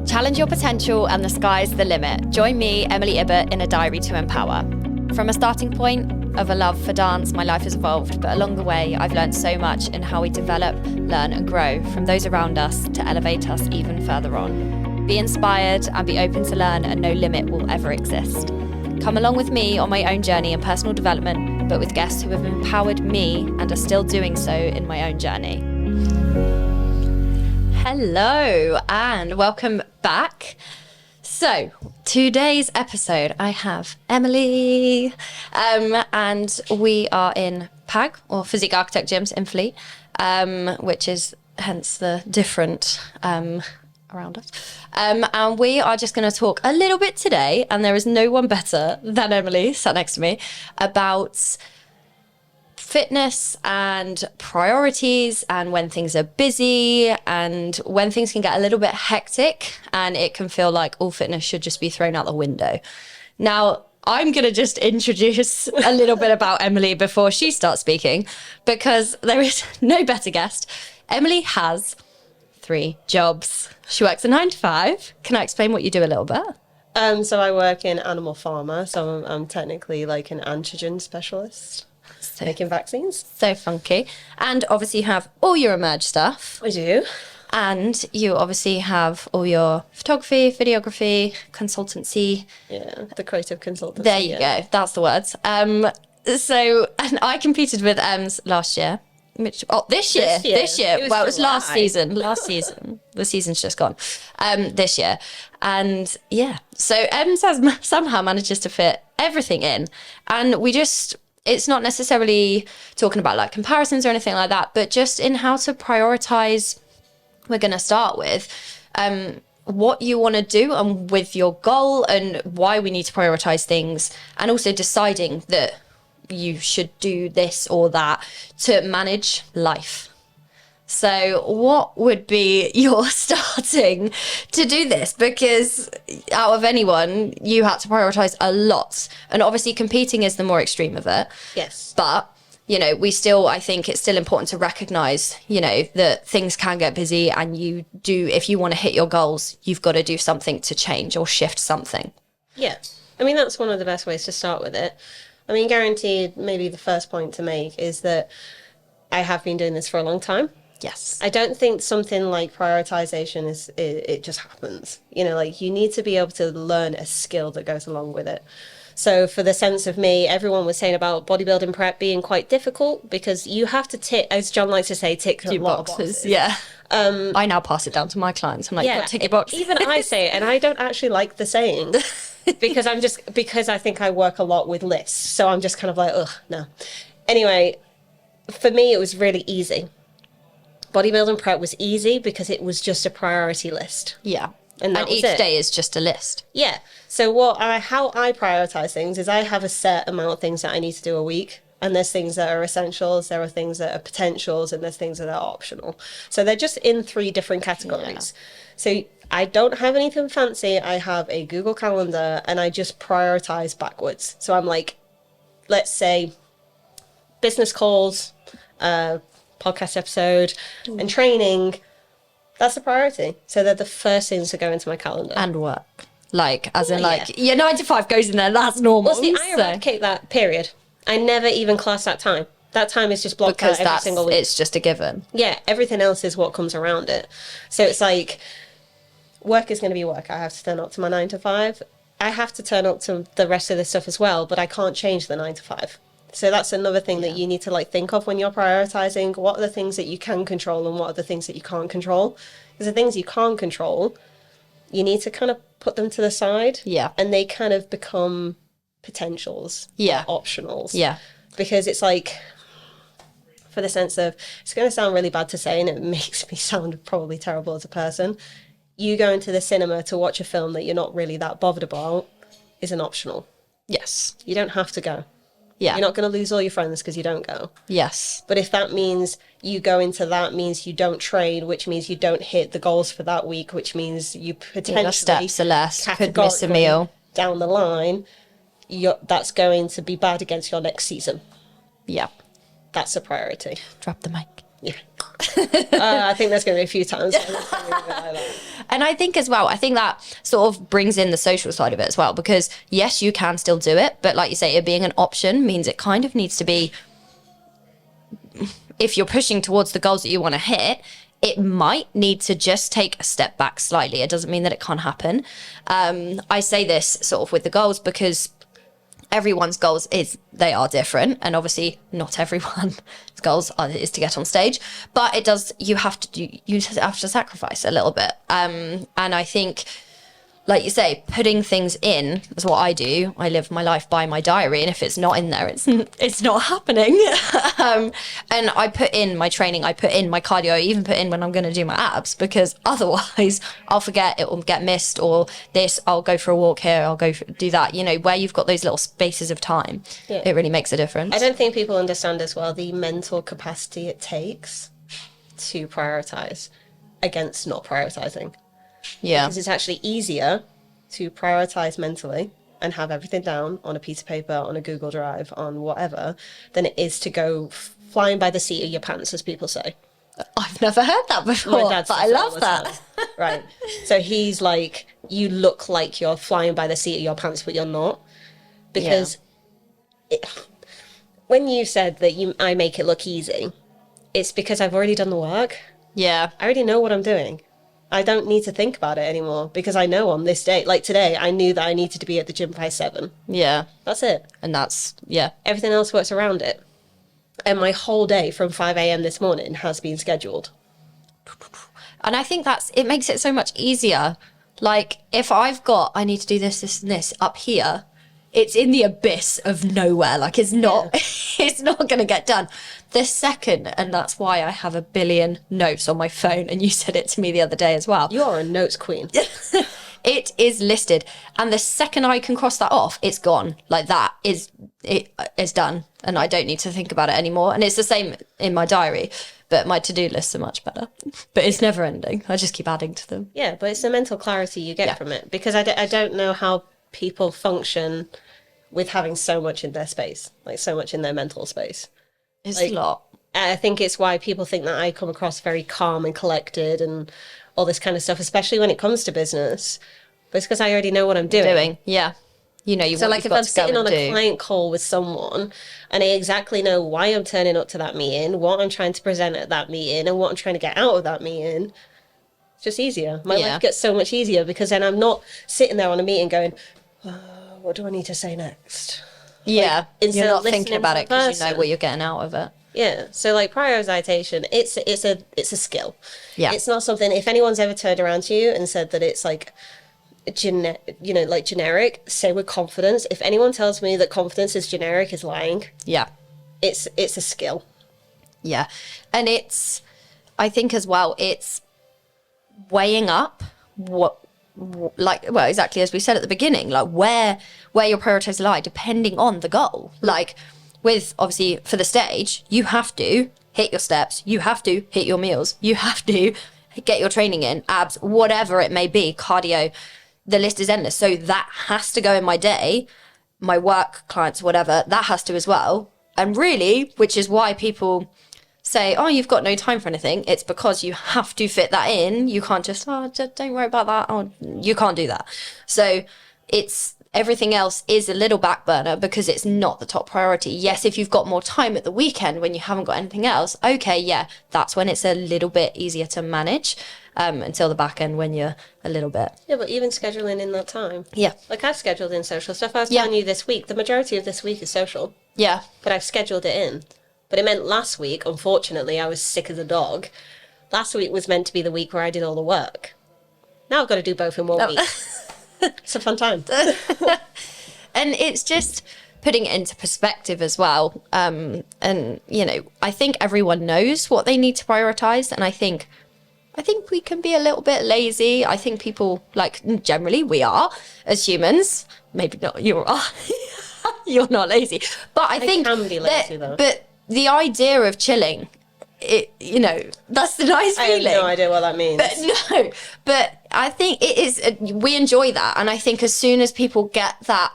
Challenge your potential and the sky's the limit. Join me, Emily Ibbott, in a diary to empower. From a starting point of a love for dance, my life has evolved, but along the way, I've learned so much in how we develop, learn and grow from those around us to elevate us even further on. Be inspired and be open to learn, and no limit will ever exist. Come along with me on my own journey in personal development, but with guests who have empowered me and are still doing so in my own journey. Hello and welcome back. So today's episode I have Emily and we are in PAG, or Physique Architect Gyms in Fleet, which is hence the different around us. And we are just going to talk a little bit today, and there is no one better than Emily sat next to me, about fitness and priorities, and when things are busy and when things can get a little bit hectic and it can feel like all fitness should just be thrown out the window. Now, I'm going to just introduce a little bit about Emily before she starts speaking, because there is no better guest. Emily has 3 jobs. She works a 9 to 5. Can I explain what you do a little bit? So I work in animal pharma, so I'm technically like an antigen specialist. Making vaccines. So funky. And obviously you have all your Emerge stuff. I do. And you obviously have all your photography, videography, consultancy. Yeah, the creative consultancy. There you go. That's the words. So, and I competed with Ems last year. This year. It was last season. The season's just gone. This year. And yeah, so Ems somehow manages to fit everything in. And it's not necessarily talking about like comparisons or anything like that, but just in how to prioritize. We're going to start with what you want to do and with your goal and why we need to prioritize things, and also deciding that you should do this or that to manage life. So what would be your starting to do this? Because out of anyone, you had to prioritize a lot. And obviously competing is the more extreme of it. Yes. But, I think it's still important to recognize, that things can get busy, and if you want to hit your goals, you've got to do something to change or shift something. Yeah. I mean, that's one of the best ways to start with it. I mean, guaranteed, maybe the first point to make is that I have been doing this for a long time. Yes. I don't think something like prioritization it just happens. You need to be able to learn a skill that goes along with it. So for the sense of me, everyone was saying about bodybuilding prep being quite difficult because you have to tick, as John likes to say, tick a lot of boxes. Yeah. I now pass it down to my clients. I'm like, yeah, tick your box. Even I say it, and I don't actually like the saying because I think I work a lot with lists. So I'm just kind of like, ugh, no. Anyway, for me, it was really easy. Bodybuilding prep was easy because it was just a priority list. Yeah. And each day is just a list. Yeah. So how I prioritize things is I have a set amount of things that I need to do a week. And there's things that are essentials, there are things that are potentials, and there's things that are optional. So they're just in 3 different categories. Yeah. So I don't have anything fancy. I have a Google Calendar and I just prioritize backwards. So I'm like, let's say business calls, podcast episode and training, that's a priority. So they're the first things to go into my calendar. And work. Your 9 to 5 goes in there, that's normal. Well, see, I eradicate that period. I never even class that time. That time is just blocked out every single week. It's just a given. Yeah, everything else is what comes around it. So it's like, work is going to be work. I have to turn up to my 9 to 5. I have to turn up to the rest of the stuff as well, but I can't change the 9 to 5. So that's another thing that you need to think of when you're prioritizing. What are the things that you can control and what are the things that you can't control? Because the things you can't control, you need to kind of put them to the side. Yeah. And they kind of become potentials. Yeah. Optionals. Yeah. Because it's like, for the sense of, it's going to sound really bad to say and it makes me sound probably terrible as a person. You going to the cinema to watch a film that you're not really that bothered about is an optional. Yes. You don't have to go. Yeah. You're not going to lose all your friends because you don't go. Yes. But if that means you go into that means you don't train, which means you don't hit the goals for that week, which means you potentially... Your steps are less, could miss a meal. Down the line, that's going to be bad against your next season. Yeah. that's a priority. Drop the mic. Yeah. I think there's going to be a few times. And I think as well, I think that sort of brings in the social side of it as well, because yes, you can still do it, but like you say, it being an option means it kind of needs to be, if you're pushing towards the goals that you want to hit, it might need to just take a step back slightly. It doesn't mean that it can't happen. I say this sort of with the goals because everyone's goals they are different, and obviously not everyone's goals is to get on stage, but you have to sacrifice a little bit, and I think, like you say, putting things in is what I do. I live my life by my diary, and if it's not in there, it's not happening. And I put in my training, I put in my cardio, I even put in when I'm going to do my abs, because otherwise I'll forget, it will get missed, or I'll go for a walk here, I'll do that. You know, where you've got those little spaces of time, it really makes a difference. I don't think people understand as well the mental capacity it takes to prioritize against not prioritizing. Yeah. Because it's actually easier to prioritize mentally and have everything down on a piece of paper, on a Google Drive, on whatever, than it is to go flying by the seat of your pants, as people say. I've never heard that before, but I love that. Right. So he's like, you look like you're flying by the seat of your pants, but you're not. Because when you said that I make it look easy, it's because I've already done the work. Yeah. I already know what I'm doing. I don't need to think about it anymore, because I know on this day, like today, I knew that I needed to be at the gym by 7. Yeah. That's it. And Everything else works around it. And my whole day from 5 a.m. this morning has been scheduled. And I think it makes it so much easier. Like, if I need to do this, this, and this up here, it's in the abyss of nowhere. Like, it's not, it's not going to get done. This second, and that's why I have a billion notes on my phone, and you said it to me the other day as well. You're a notes queen. It is listed, and the second I can cross that off, it's gone. Like, that is done, and I don't need to think about it anymore. And it's the same in my diary, but my to-do lists are much better. But it's never ending. I just keep adding to them. Yeah, but it's the mental clarity you get from it, because I don't know how people function with having so much in their space, like so much in their mental space. It's a lot. I think it's why people think that I come across very calm and collected and all this kind of stuff, especially when it comes to business. But it's because I already know what I'm doing. Yeah. You know, so like if I'm sitting on a client call with someone and I exactly know why I'm turning up to that meeting, what I'm trying to present at that meeting, and what I'm trying to get out of that meeting, it's just easier. My life gets so much easier, because then I'm not sitting there on a meeting going, what do I need to say next? Yeah, like, you're not thinking about it because you know what you're getting out of it. Yeah, so like prioritization, it's a skill. Yeah, it's not something. If anyone's ever turned around to you and said that it's like, like generic, say with confidence. If anyone tells me that confidence is generic, is lying. Yeah, it's a skill. Yeah, and I think as well, it's weighing up exactly as we said at the beginning, like where your priorities lie depending on the goal. Like, with obviously for the stage, you have to hit your steps, you have to hit your meals, you have to get your training in, abs, whatever it may be, cardio, the list is endless. So that has to go in my day, my work, clients, whatever, that has to as well. And really, which is why people say, oh, you've got no time for anything, it's because you have to fit that in. You can't just don't worry about that. Oh, you can't do that. So it's everything else is a little back burner because it's not the top priority. Yes, if you've got more time at the weekend when you haven't got anything else, okay, yeah, that's when it's a little bit easier to manage, until the back end when you're a little bit. Yeah, but even scheduling in that time. Yeah. Like I've scheduled in social stuff. I was telling you this week, the majority of this week is social. Yeah. But I've scheduled it in. But it meant last week, unfortunately, I was sick as a dog. Last week was meant to be the week where I did all the work. Now I've got to do both in one week. It's a fun time. And it's just putting it into perspective as well. And, you know, I think everyone knows what they need to prioritize. And I think we can be a little bit lazy. I think people, like, generally we are as humans. Maybe not, you are. You're not lazy. But I think can be lazy, though. But the idea of chilling, you know, that's the nice feeling. I have no idea what that means. But I think it is, we enjoy that. And I think as soon as people get that,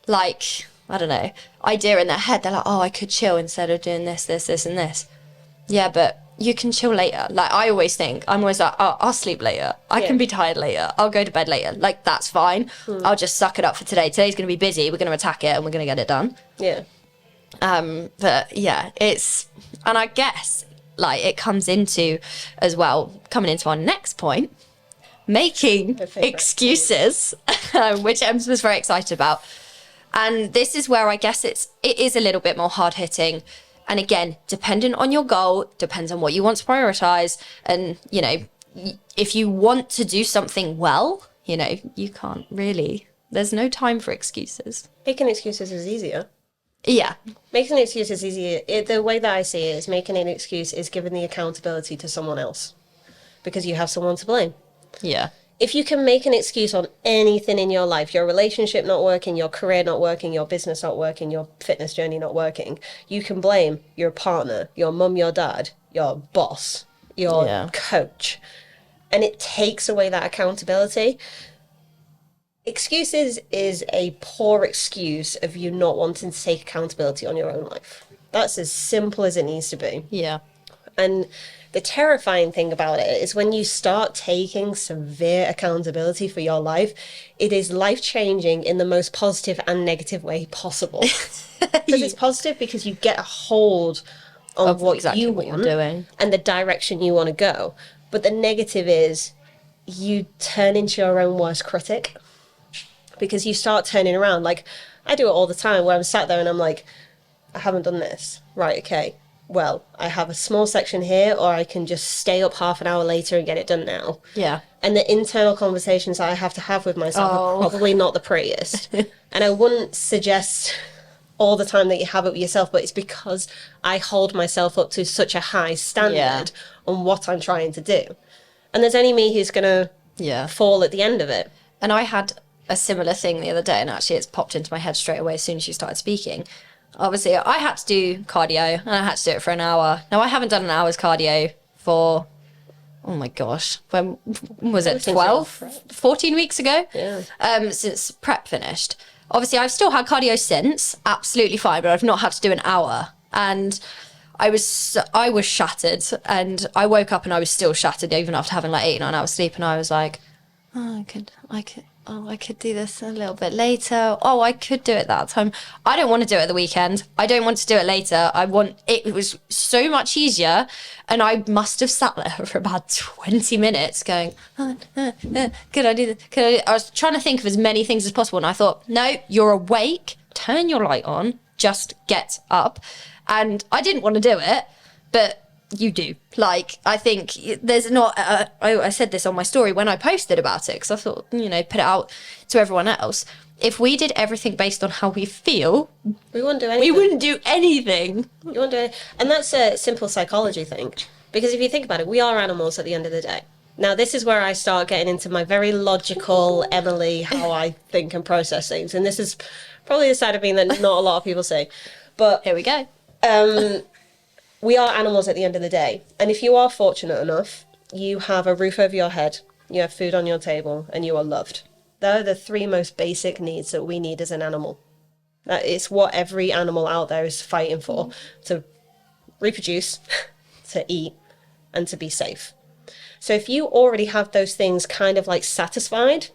like, I don't know, idea in their head. They're like, oh, I could chill instead of doing this, this, this, and this. Yeah, but you can chill later. Like, I always think, I'm always like, oh, I'll sleep later. I can be tired later. I'll go to bed later. Like, that's fine. I'll just suck it up for today. Today's going to be busy. We're going to attack it and we're going to get it done. Yeah. But yeah, and I guess, like, it comes into, as well, coming into our next point, making excuses, which Ems was very excited about. And this is where I guess it is a little bit more hard hitting. And again, dependent on your goal, depends on what you want to prioritize. And, you know, if you want to do something well, you know, you can't really, there's no time for excuses. Making excuses is easier. Yeah. Making an excuse is easier. The way that I see it is making an excuse is giving the accountability to someone else because you have someone to blame. Yeah. If you can make an excuse on anything in your life, your relationship not working, your career not working, your business not working, your fitness journey not working, you can blame your partner, your mum, your dad, your boss, your coach. And it takes away that accountability. Excuses is a poor excuse of you not wanting to take accountability on your own life. That's as simple as it needs to be. Yeah. And the terrifying thing about it is when you start taking severe accountability for your life, it is life-changing in the most positive and negative way possible. Because it's positive because you get a hold on what exactly you what want you're doing and the direction you want to go. But the negative is you turn into your own worst critic because you start turning around. Like, I do it all the time where I'm sat there and I'm like, I haven't done this. Right, okay. Well, I have a small section here, or I can just stay up half an hour later and get it done now. Yeah. And the internal conversations I have to have with myself are probably not the prettiest. And I wouldn't suggest all the time that you have it with yourself, but it's because I hold myself up to such a high standard on what I'm trying to do. And there's only me who's going to fall at the end of it. And I had a similar thing the other day, and actually it's popped into my head straight away as soon as you started speaking. Obviously, I had to do cardio, and I had to do it for an hour. Now, I haven't done an hour's cardio for, oh my gosh, when was it, 12, 14 weeks ago? Yeah. Since prep finished. Obviously, I've still had cardio since, absolutely fine, but I've not had to do an hour. And I was shattered, and I woke up and I was still shattered, even after having like 8 or 9 hours sleep, and I was like, I could do this a little bit later. Oh, I could do it that time. I don't want to do it at the weekend. I don't want to do it later. It was so much easier. And I must have sat there for about 20 minutes going, could I do this? I was trying to think of as many things as possible. And I thought, no, you're awake. Turn your light on. Just get up. And I didn't want to do it, but you do. Like, I think there's not, I said this on my story when I posted about it, because I thought, you know, put it out to everyone else. If we did everything based on how we feel, we wouldn't do anything. We wouldn't do anything. You wouldn't do it. And that's a simple psychology thing. Because if you think about it, we are animals at the end of the day. Now, this is where I start getting into my very logical Emily, how I think and process things. And this is probably the side of me that not a lot of people say. But here we go. We are animals at the end of the day. And if you are fortunate enough, you have a roof over your head, you have food on your table, and you are loved. They're the 3 most basic needs that we need as an animal. It's what every animal out there is fighting for, to reproduce, to eat, and to be safe. So if you already have those things kind of like satisfied,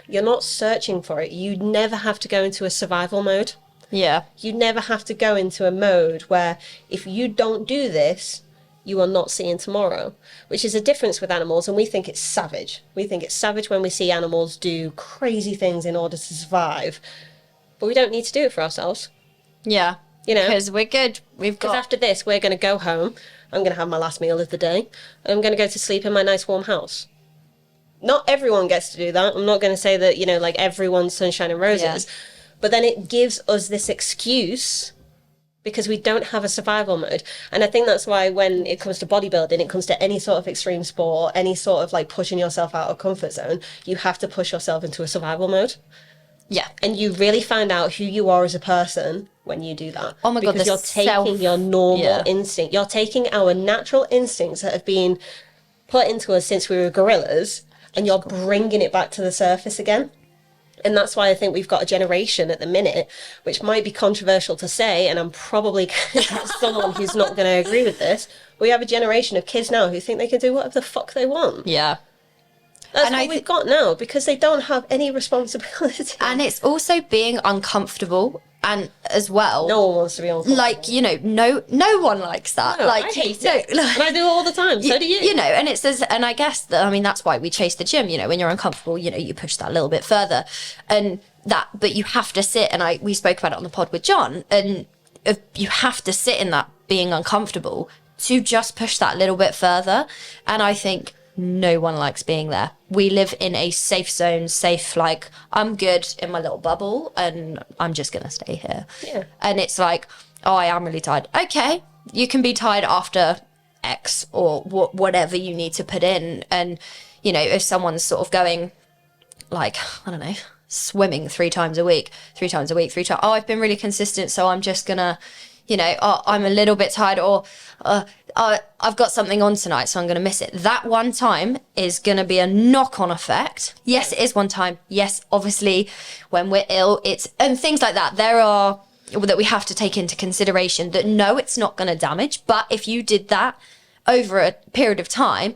you're not searching for it. You never have to go into a survival mode. Yeah. You never have to go into a mode where if you don't do this, you are not seeing tomorrow, which is a difference with animals. And we think it's savage. We think it's savage when we see animals do crazy things in order to survive. But we don't need to do it for ourselves. Yeah. You know, because we're good. Because after this, we're going to go home. I'm going to have my last meal of the day. And I'm going to go to sleep in my nice warm house. Not everyone gets to do that. I'm not going to say that, you know, like everyone's sunshine and roses. Yeah. But then it gives us this excuse because we don't have a survival mode. And I think that's why when it comes to bodybuilding, it comes to any sort of extreme sport, any sort of like pushing yourself out of comfort zone, you have to push yourself into a survival mode. Yeah. And you really find out who you are as a person when you do that. Oh my God, because you're taking your normal instinct. You're taking our natural instincts that have been put into us since we were gorillas, and you're bringing it back to the surface again. And that's why I think we've got a generation at the minute, which might be controversial to say, and I'm probably someone who's not going to agree with this. We have a generation of kids now who think they can do whatever the fuck they want. Yeah. That's what we've got now, because they don't have any responsibility. And it's also being uncomfortable, and as well, no one wants to be uncomfortable. Like, you know, no one likes that. No, like, I hate it. And I do it all the time. So do you. You know, and it's and I guess that, I mean, that's why we chase the gym. You know, when you're uncomfortable, you know, you push that a little bit further, and that. But you have to sit, and we spoke about it on the pod with John, and you have to sit in that being uncomfortable to just push that little bit further. And I think no one likes being there. We live in a safe zone, like, I'm good in my little bubble and I'm just going to stay here. Yeah. And it's like, oh, I am really tired. Okay, you can be tired after X or whatever you need to put in. And, you know, if someone's sort of going, like, I don't know, swimming 3 times a week, oh, I've been really consistent, so I'm just going to, you know, oh, I'm a little bit tired, or I've got something on tonight, so I'm going to miss it. That one time is going to be a knock-on effect. Yes, it is one time. Yes, obviously, when we're ill, and things like that. That we have to take into consideration that no, it's not going to damage. But if you did that over a period of time,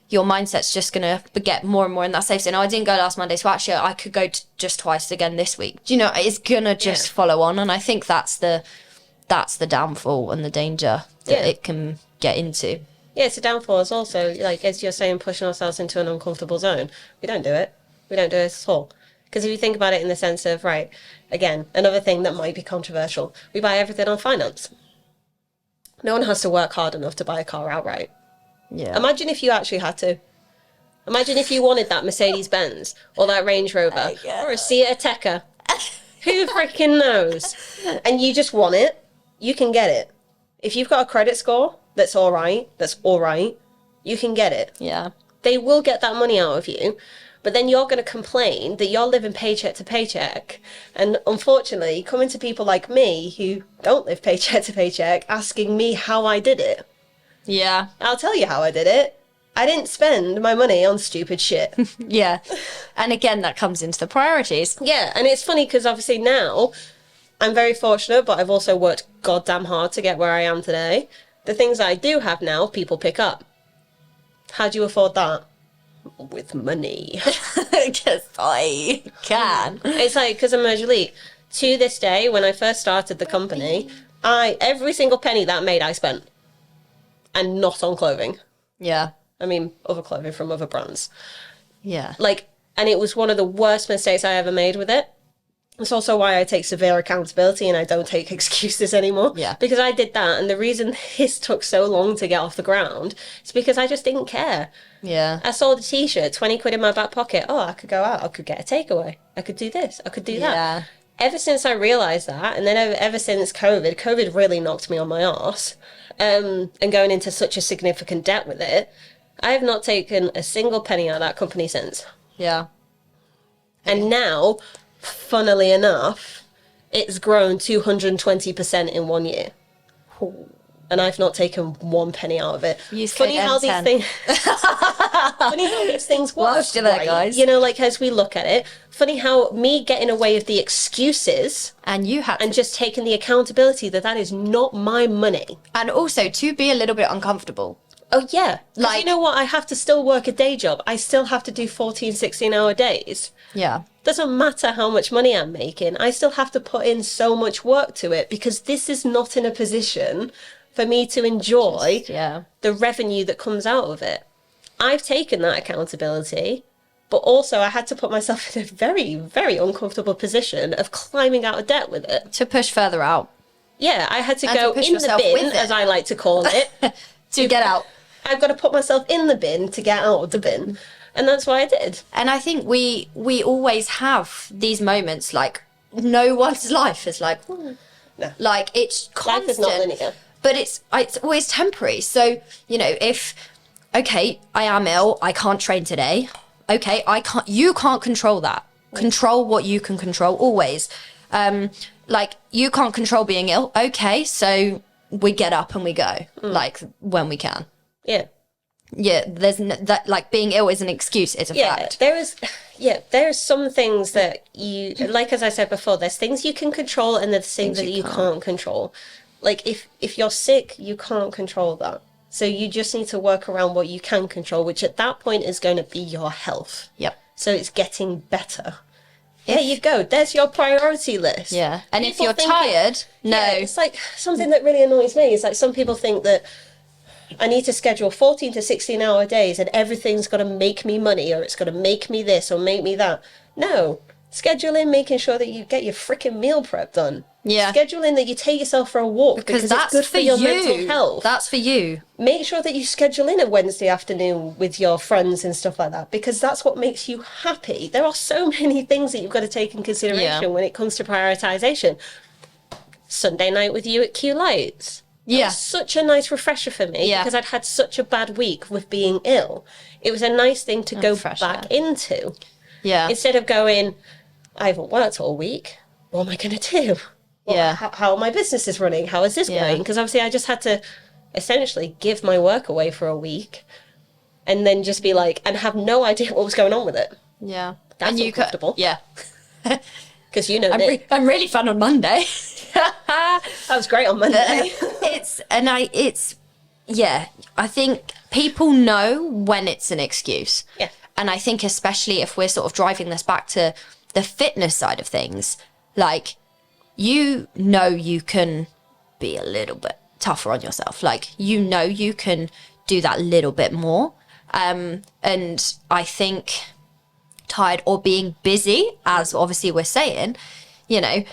your mindset's just going to get more and more in that safe zone. I didn't go last Monday, so actually I could go just twice again this week. You know, it's going to just follow on. And I think that's the downfall and the danger that it can get into. Yeah, it's a downfall. It's also, like, as you're saying, pushing ourselves into an uncomfortable zone. We don't do it. We don't do it at all. Because if you think about it in the sense of, right, again, another thing that might be controversial, we buy everything on finance. No one has to work hard enough to buy a car outright. Yeah. Imagine if you actually had to. Imagine if you wanted that Mercedes-Benz or that Range Rover or a Seat Ateca. Who freaking knows? And you just want it. You can get it. If you've got a credit score that's all right, you can get it. Yeah. They will get that money out of you, but then you're going to complain that you're living paycheck to paycheck. And unfortunately, coming to people like me who don't live paycheck to paycheck, asking me how I did it. Yeah. I'll tell you how I did it. I didn't spend my money on stupid shit. Yeah. And again, that comes into the priorities. Yeah, and it's funny because obviously now I'm very fortunate, but I've also worked goddamn hard to get where I am today. The things that I do have now, people pick up. How do you afford that? With money. Because I can. It's like, because I'm Major League. To this day, when I first started the company, every single penny that made, I spent. And not on clothing. Yeah. I mean, other clothing from other brands. Yeah. Like, and it was one of the worst mistakes I ever made with it. It's also why I take severe accountability and I don't take excuses anymore. Yeah. Because I did that, and the reason this took so long to get off the ground is because I just didn't care. Yeah. I sold a t-shirt, 20 quid in my back pocket. Oh, I could go out, I could get a takeaway. I could do this, I could do that. Yeah. Ever since I realised that, and then ever since COVID really knocked me on my arse, and going into such a significant debt with it, I have not taken a single penny out of that company since. Yeah. And now, funnily enough, it's grown 220% in 1 year. And I've not taken 1 penny out of it. Funny how these things work. Well, still there, right? guys. You know, like, as we look at it, funny how me getting away with the excuses And you had and just taking the accountability that is not my money. And also to be a little bit uncomfortable. Oh, yeah. Like, you Like- know what? I have to still work a day job. I still have to do 14, 16-hour days. Yeah. Doesn't matter how much money I'm making. I still have to put in so much work to it because this is not in a position for me to enjoy the revenue that comes out of it. I've taken that accountability, but also I had to put myself in a very, very uncomfortable position of climbing out of debt with it. To push further out. Yeah, I had to And go to push in the yourself bin, with it. as I like to call it. To get out. I've got to put myself in the bin to get out of the bin. And that's what I did. And I think we always have these moments, like, no one's life is like, No. like, it's constant. Life is not linear. But it's always temporary. So, you know, if, okay, I am ill, I can't train today. Okay, you can't control that. Control what you can control, always. Like, you can't control being ill. Okay, so we get up and we go, like, when we can. Yeah. Yeah, there's that, like, being ill is an excuse, it's a fact. There's some things that you, like, as I said before, there's things you can control and there's things that you can't control. Like, if you're sick, you can't control that. So you just need to work around what you can control, which at that point is going to be your health. Yep. So it's getting better. There you go. There's your priority list. Yeah. And People if you're think tired, it's like something that really annoys me is like some people think that I need to schedule 14 to 16 hour days and everything's got to make me money or it's got to make me this or make me that. No. Schedule in making sure that you get your freaking meal prep done. Yeah. Schedule in that you take yourself for a walk because that's it's good for your mental health. That's for you. Make sure that you schedule in a Wednesday afternoon with your friends and stuff like that because that's what makes you happy. There are so many things that you've got to take in consideration when it comes to prioritization. Sunday night with you at Q Lights. That was such a nice refresher for me because I'd had such a bad week with being ill. It was a nice thing to go back into. Yeah. Instead of going, I haven't worked all week. What am I going to do? Well, how are my businesses running? How is this going? Because obviously I just had to essentially give my work away for a week and then just be like, and have no idea what was going on with it. Yeah. That's uncomfortable. Yeah. Because you know me. I'm really fun on Monday. That was great on Monday. I think people know when it's an excuse. Yeah. And I think especially if we're sort of driving this back to the fitness side of things, like, you know you can be a little bit tougher on yourself. Like, you know you can do that little bit more. And I think tired or being busy, as obviously we're saying, you know,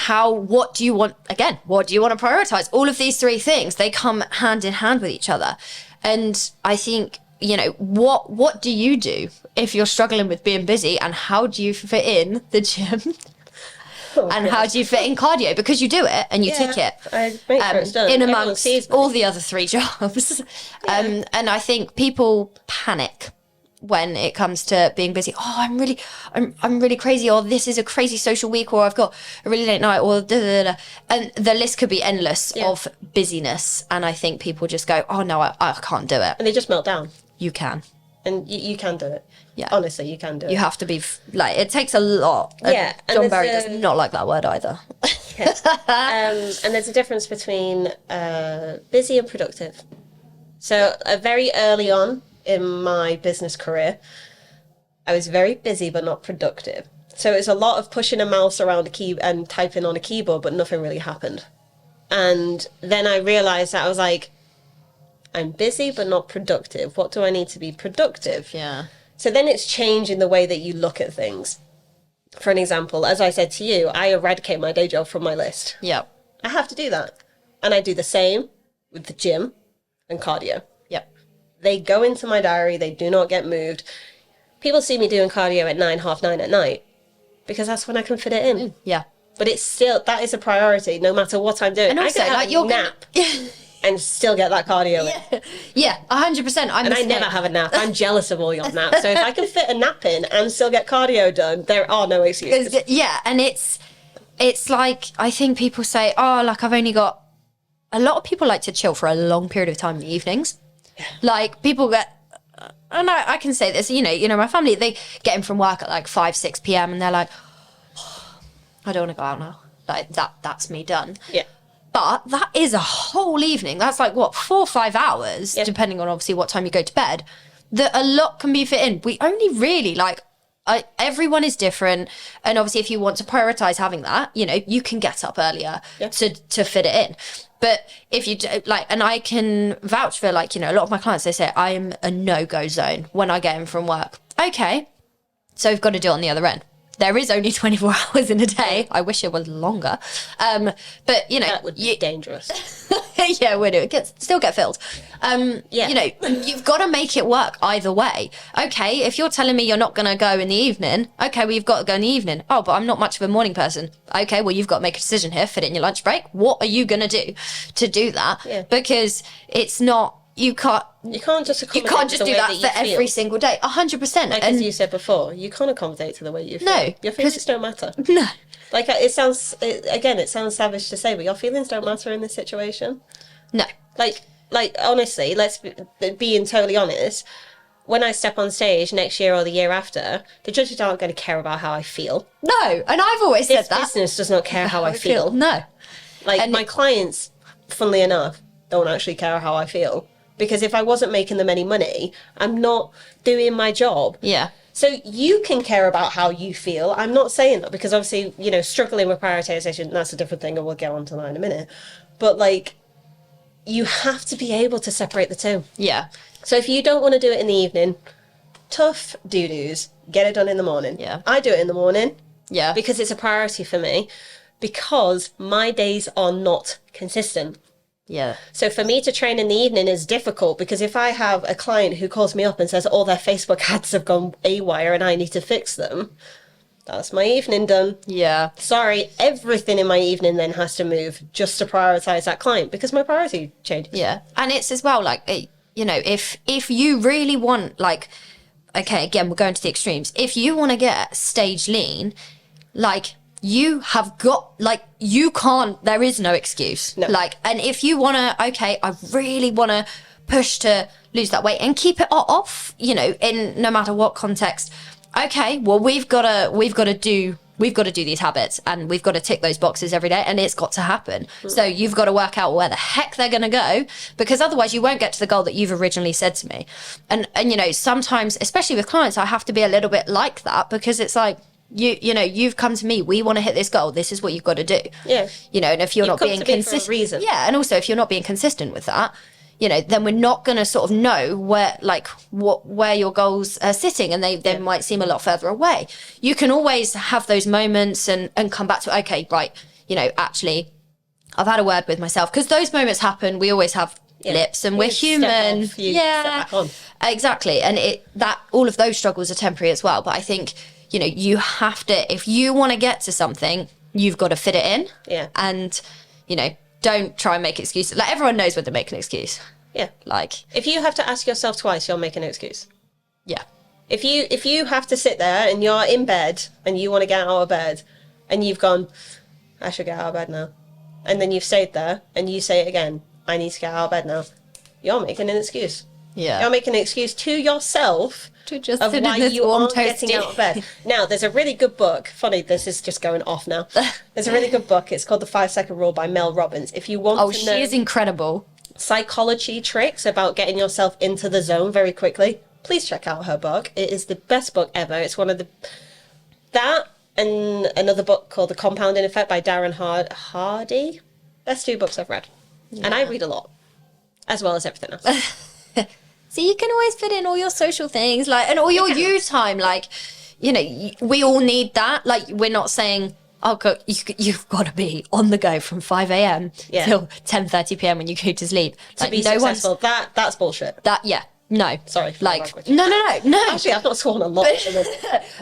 what do you want to prioritize? All of these three things, they come hand in hand with each other. And I think, you know, what do you do if you're struggling with being busy, and how do you fit in the gym? How do you fit in cardio? Because you do it and you tick it. I make sure it's done. In amongst all the other three jobs. And I think people panic when it comes to being busy. Oh, I'm really crazy, or this is a crazy social week, or I've got a really late night, or da, da, da. And the list could be endless of busyness. And I think people just go, oh no, I can't do it. And they just melt down. You can. And you can do it. Yeah. Honestly, you can do it. You have to be, like, it takes a lot. Yeah. And John Barry does not like that word either. And there's a difference between busy and productive. So very early on in my business career, I was very busy but not productive. So it's a lot of pushing a mouse around a key and typing on a keyboard, but nothing really happened. And then I realized that I was like, I'm busy but not productive. What do I need to be productive? Yeah. So then it's changing the way that you look at things. For an example, as I said to you, I eradicate my day job from my list. Yep. I have to do that. And I do the same with the gym and cardio. Yep. They go into my diary. They do not get moved. People see me doing cardio at 9, half 9 at night because that's when I can fit it in. Yeah. But it's still, that is a priority no matter what I'm doing. And also, I can have a nap and still get that cardio in. Yeah, 100%. And I never have a nap. I'm jealous of all your naps. So if I can fit a nap in and still get cardio done, there are no excuses. Yeah, and it's like, I think people say, oh, like, I've only got... A lot of people like to chill for a long period of time in the evenings. Yeah. Like, people get... And I can say this, you know, my family, they get in from work at like 5, 6 p.m. and they're like, oh, I don't want to go out now. Like, that's me done. Yeah. But that is a whole evening. That's like, what, 4 or 5 hours, depending on obviously what time you go to bed, that a lot can be fit in. We only really, like, everyone is different. And obviously if you want to prioritize having that, you know, you can get up earlier to fit it in. But if you do, like, and I can vouch for, like, you know, a lot of my clients, they say, I am a no-go zone when I get in from work. Okay, so we've got to do it on the other end. There is only 24 hours in a day. I wish it was longer. But, you know... That would be dangerous. Yeah, it would. It still get filled. You know, you've got to make it work either way. Okay, if you're telling me you're not going to go in the evening, okay, well, you've got to go in the evening. Oh, but I'm not much of a morning person. Okay, well, you've got to make a decision here, fit it in your lunch break. What are you going to do that? Yeah. Because it's not... You can't just do that for every single day. 100%. Like, as you said before, you can't accommodate to the way you feel. No, your feelings don't matter. No, like, it sounds savage to say, but your feelings don't matter in this situation. No, like, like, honestly, let's being totally honest. When I step on stage next year or the year after, the judges aren't going to care about how I feel. No, and I've always This said that. business does not care how I feel. No. Like, And my clients, funnily enough, don't actually care how I feel. Because if I wasn't making them any money, I'm not doing my job. Yeah. So you can care about how you feel. I'm not saying that because obviously, you know, struggling with prioritization, that's a different thing, and we'll get on to that in a minute. But, like, you have to be able to separate the two. Yeah. So if you don't want to do it in the evening, tough doo-doos, get it done in the morning. Yeah. I do it in the morning. Yeah. Because it's a priority for me, because my days are not consistent. Yeah. So for me to train in the evening is difficult, because if I have a client who calls me up and says all their Facebook ads have gone haywire and I need to fix them, that's my evening done. Yeah. Sorry, everything in my evening then has to move just to prioritize that client, because my priority changes. Yeah. And it's as well, like, you know, if you really want, like, okay, again, we're going to the extremes. If you want to get stage lean, like, you have got, like, you can't, there is no excuse. No. Like, and if you want to, okay, I really want to push to lose that weight and keep it off, you know, in no matter what context. Okay, well, we've got to do these habits, and we've got to tick those boxes every day, and it's got to happen. So you've got to work out where the heck they're going to go, because otherwise you won't get to the goal that you've originally said to me. And you know, sometimes, especially with clients, I have to be a little bit like that, because it's like, you know, you've come to me, we want to hit this goal, this is what you've got to do. Yeah. You know, and if you're You've not come being to me for a consistent, reason. yeah, and also if you're not being consistent with that, you know, then we're not going to sort of know where, like, where your goals are sitting, and they might seem a lot further away. You can always have those moments and come back to, okay, right, you know, actually, I've had a word with myself, because those moments happen. We always have blips, and we're You step human. off, you step back on. Exactly. And all of those struggles are temporary as well. But I think, you know, you have to, if you want to get to something, you've got to fit it in. Yeah. And, you know, don't try and make excuses. Like, everyone knows when to make an excuse. Yeah. Like, If you have to ask yourself twice, you'll make an excuse. yeah. If you have to sit there and you're in bed and you want to get out of bed and you've gone, I should get out of bed now, and then you've stayed there and you say it again, I need to get out of bed now, you're making an excuse. Yeah. You're making an excuse to yourself To just of sit in why this you warm aren't getting toasty. out of bed. Now, there's a really good book. Funny, this is just going off now. There's a really good book. It's called The 5 Second Rule by Mel Robbins. If you want Oh, to she know is incredible. psychology tricks about getting yourself into the zone very quickly, please check out her book. It is the best book ever. It's one of the... That and another book called The Compounding Effect by Darren Hardy. Best 2 books I've read. Yeah. And I read a lot, as well as everything else. So you can always fit in all your social things, like, and all your you time. Like, you know, we all need that. Like, we're not saying, oh, God, you've got to be on the go from 5 a.m. till 10:30 p.m. when you go to sleep. To be successful, that's bullshit. No. Sorry. Like, no. Actually, I've not sworn a lot.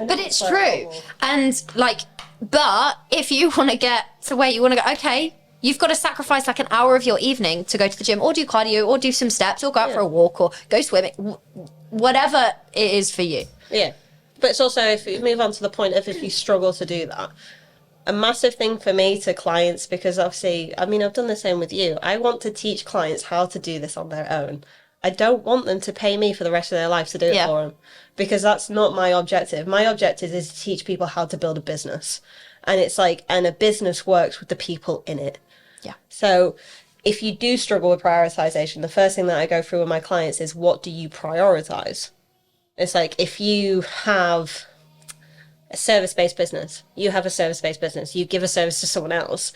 But it's true. And, like, but if you want to get to where you want to go, okay, you've got to sacrifice like an hour of your evening to go to the gym, or do cardio, or do some steps, or go out for a walk, or go swimming, whatever it is for you. Yeah. But it's also, if you move on to the point of if you struggle to do that, a massive thing for me to clients, because obviously, I mean, I've done the same with you. I want to teach clients how to do this on their own. I don't want them to pay me for the rest of their life to do it for them, because that's not my objective. My objective is to teach people how to build a business. And it's like, and a business works with the people in it. Yeah. So if you do struggle with prioritization, the first thing that I go through with my clients is, what do you prioritize? It's like, if you have a service-based business, you give a service to someone else,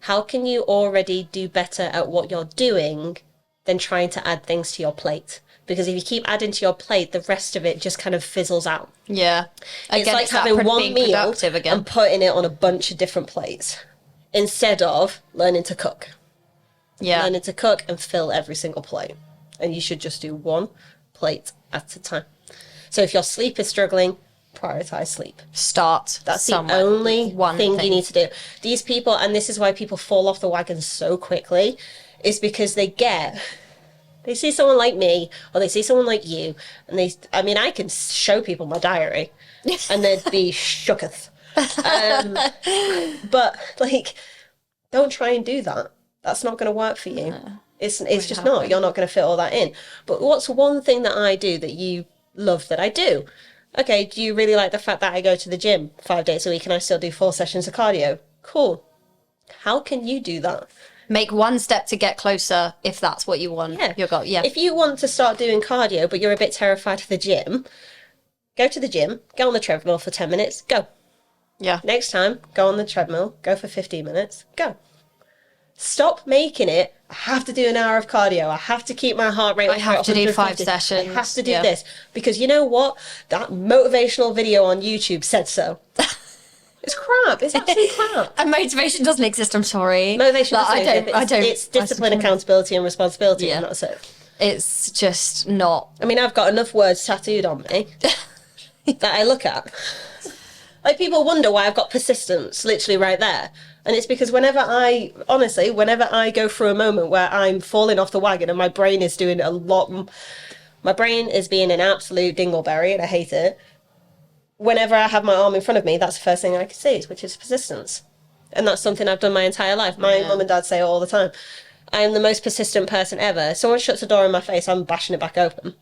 how can you already do better at what you're doing than trying to add things to your plate? Because if you keep adding to your plate, the rest of it just kind of fizzles out. Yeah. Again, it's like having one meal and putting it on a bunch of different plates, instead of learning to cook. Yeah. Learning to cook and fill every single plate. And you should just do one plate at a time. So if your sleep is struggling, prioritize sleep. That's the only thing you need to do. These people, and this is why people fall off the wagon so quickly, is because they see someone like me, or they see someone like you, and I can show people my diary, and they'd be shooketh. But, like, don't try and do that. That's not going to work for you. It's just not. You're not going to fit all that in. But what's one thing that I do that you love that I do? Okay, do you really like the fact that I go to the gym 5 days a week and I still do 4 sessions of cardio? Cool. How can you do that? Make one step to get closer if that's what you want. Yeah. Your goal. Yeah. If you want to start doing cardio, but you're a bit terrified of the gym, go to the gym, get on the treadmill for 10 minutes, go. Yeah. Next time, go on the treadmill, go for 15 minutes, go. Stop making it, I have to do an hour of cardio, I have to keep my heart rate up. I have to do 5 sessions. I have to do this. Because you know what? That motivational video on YouTube said so. It's crap. It's absolute crap. And motivation doesn't exist, I'm sorry. Motivation doesn't exist. I don't. It's discipline, accountability and responsibility, Yeah. and that's it. It's just not. I mean, I've got enough words tattooed on me that I look at. Like, people wonder why I've got persistence literally right there. And it's because whenever I go through a moment where I'm falling off the wagon and my brain is doing a lot, my brain is being an absolute dingleberry and I hate it. Whenever I have my arm in front of me, that's the first thing I can see, which is persistence. And that's something I've done my entire life. My mum and dad say it all the time. I am the most persistent person ever. If someone shuts a door in my face, I'm bashing it back open.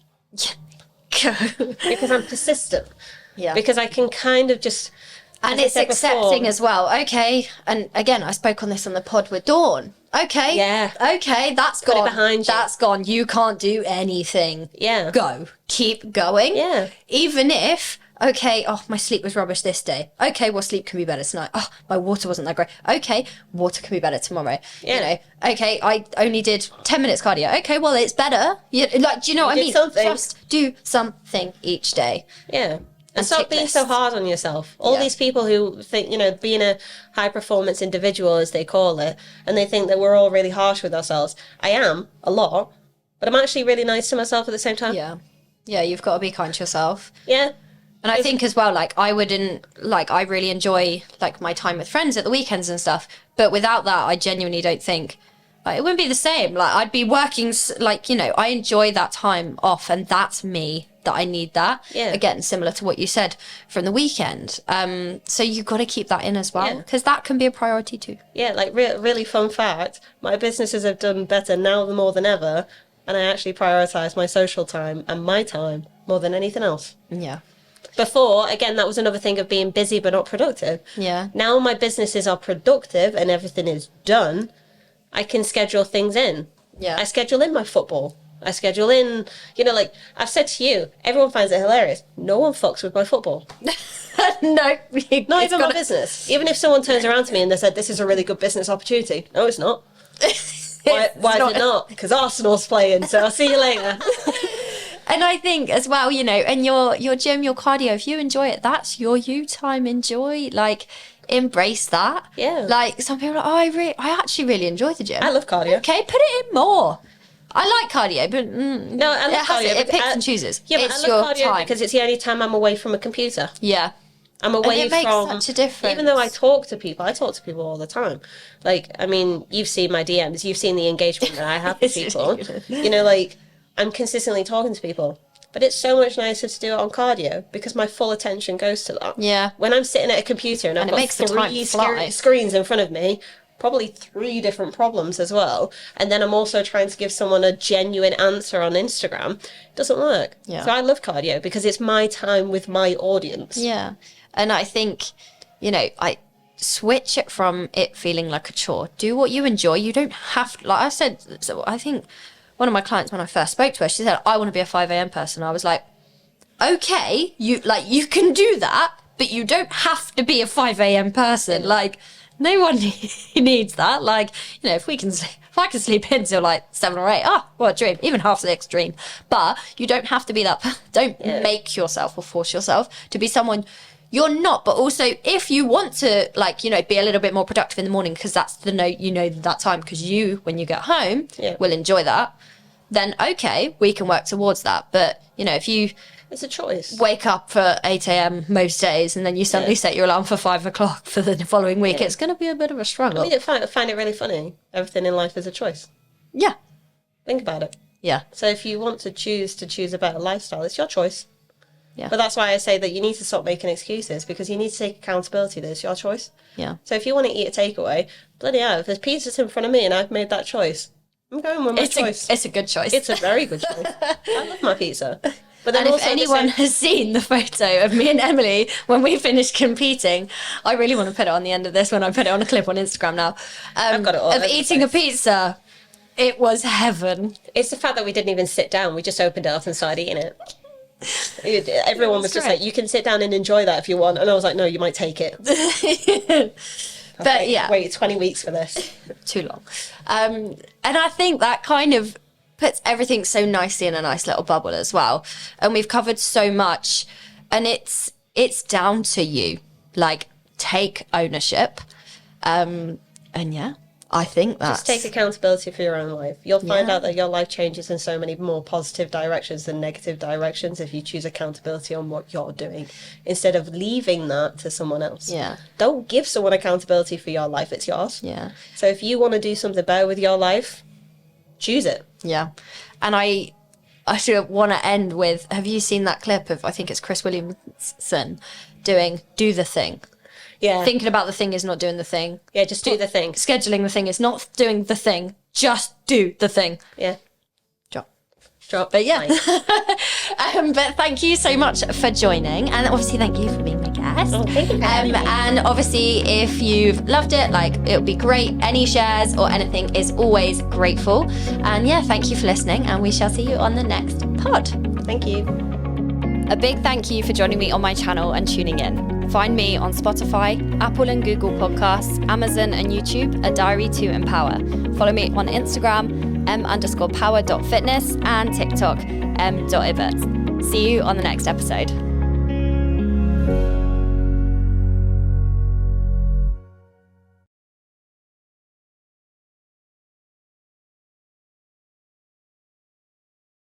Because I'm persistent. Yeah. Because I can kind of just... And it's accepting as well. Okay. And again, I spoke on this on the pod with Dawn. Okay. Yeah. Okay. That's gone. Put it behind you. That's gone. You can't do anything. Yeah. Go. Keep going. Yeah. Even if, okay, oh, my sleep was rubbish this day. Okay, well, sleep can be better tonight. Oh, my water wasn't that great. Okay, water can be better tomorrow. Yeah. You know, okay, I only did 10 minutes cardio. Okay, well, it's better. Do you know what I mean? Something. Just do something each day. Yeah. And stop being so hard on yourself. All these people who think, being a high performance individual, as they call it, and they think that we're all really harsh with ourselves. I am, a lot, but I'm actually really nice to myself at the same time. Yeah. Yeah, you've got to be kind to yourself. Yeah. And I think as well, I really enjoy, my time with friends at the weekends and stuff. But without that, I genuinely don't think, it wouldn't be the same. I'd be working, I enjoy that time off, and that's me, that I need that. Yeah. Again, similar to what you said from the weekend. So you've got to keep that in as well, because that can be a priority too. Yeah, really fun fact, my businesses have done better now more than ever, and I actually prioritise my social time and my time more than anything else. Yeah. Before, again, that was another thing of being busy but not productive. Yeah. Now my businesses are productive and everything is done, I can schedule things in. Yeah. I schedule in my football. I schedule in, I've said to you, everyone finds it hilarious. No one fucks with my football. No. Not even my business. Even if someone turns around to me and they said, this is a really good business opportunity. No, it's not. Why is it not? Because Arsenal's playing, so I'll see you later. And I think as well, and your gym, your cardio, if you enjoy it, that's your you time. Enjoy, embrace that. Yeah. Some people are like, I actually really enjoy the gym. I love cardio. Okay, put it in more. I like cardio, but no, I love cardio. It picks and chooses. Yeah, but it's I love your cardio time. because it's the only time I'm away from a computer. Yeah. I'm away and it from... makes such a difference. Even though I talk to people all the time. You've seen my DMs, you've seen the engagement that I have with people. I'm consistently talking to people. But it's so much nicer to do it on cardio because my full attention goes to that. Yeah. When I'm sitting at a computer and I've got three screens in front of me, probably 3 different problems as well, and then I'm also trying to give someone a genuine answer on Instagram, it doesn't work. Yeah. So I love cardio because it's my time with my audience. Yeah. And I think, I switch it from it feeling like a chore. Do what you enjoy. You don't have to, I said, so I think one of my clients, when I first spoke to her, she said, I want to be a 5 a.m. person. I was like, okay, you can do that, but you don't have to be a 5 a.m. person. No one needs that. If I can sleep in till 7 or 8, what a dream. Even 6:30 dream. But you don't have to be that. Don't make yourself or force yourself to be someone you're not. But also, if you want to, be a little bit more productive in the morning, because that's that time, because when you get home, will enjoy that, then okay, we can work towards that. But, if you... It's a choice. Wake up for 8 a.m. most days, and then you suddenly set your alarm for 5 o'clock for the following week. It's going to be a bit of a struggle. I find it really funny. Everything in life is a choice. Yeah. Think about it. Yeah. So if you want to choose a better lifestyle, it's your choice. Yeah. But that's why I say that you need to stop making excuses, because you need to take accountability. That it's your choice. Yeah. So if you want to eat a takeaway, bloody hell, if there's pizzas in front of me and I've made that choice, I'm going with my choice. It's a good choice. It's a very good choice. I love my pizza. But then and if also anyone has seen the photo of me and Emily when we finished competing, I really want to put it on the end of this when I put it on a clip on Instagram now. I've got it all of over the eating a place. pizza. It was heaven. It's the fact that we didn't even sit down. We just opened it up and started eating it. Everyone was just great. like, you can sit down and enjoy that if you want. And I was like, no, you might take it. But yeah. Wait 20 weeks for this. Too long. And I think that kind of puts everything so nicely in a nice little bubble as well. And we've covered so much, and it's down to you. Like, take ownership. And yeah, I think that's... Just take accountability for your own life. You'll find Yeah. out that your life changes in so many more positive directions than negative directions if you choose accountability on what you're doing instead of leaving that to someone else. Yeah. Don't give someone accountability for your life. It's yours. Yeah. So if you want to do something better with your life, choose it. Yeah. And I should want to end with, have you seen that clip of, I think it's Chris Williamson doing Do the Thing? Yeah. Thinking about the thing is not doing the thing. Yeah, just do the thing. Scheduling the thing is not doing the thing. Just do the thing. Yeah. Drop. But yeah. Nice. But thank you so much for joining. And obviously, thank you for being my guest. Oh, thank you for having me. And obviously, if you've loved it, like, it would be great. Any shares or anything is always grateful. And yeah, thank you for listening. And we shall see you on the next pod. Thank you. A big thank you for joining me on my channel and tuning in. Find me on Spotify, Apple and Google Podcasts, Amazon and YouTube, A Diary to Empower. Follow me on Instagram, m_power.fitness and TikTok, m.ibbert. See you on the next episode.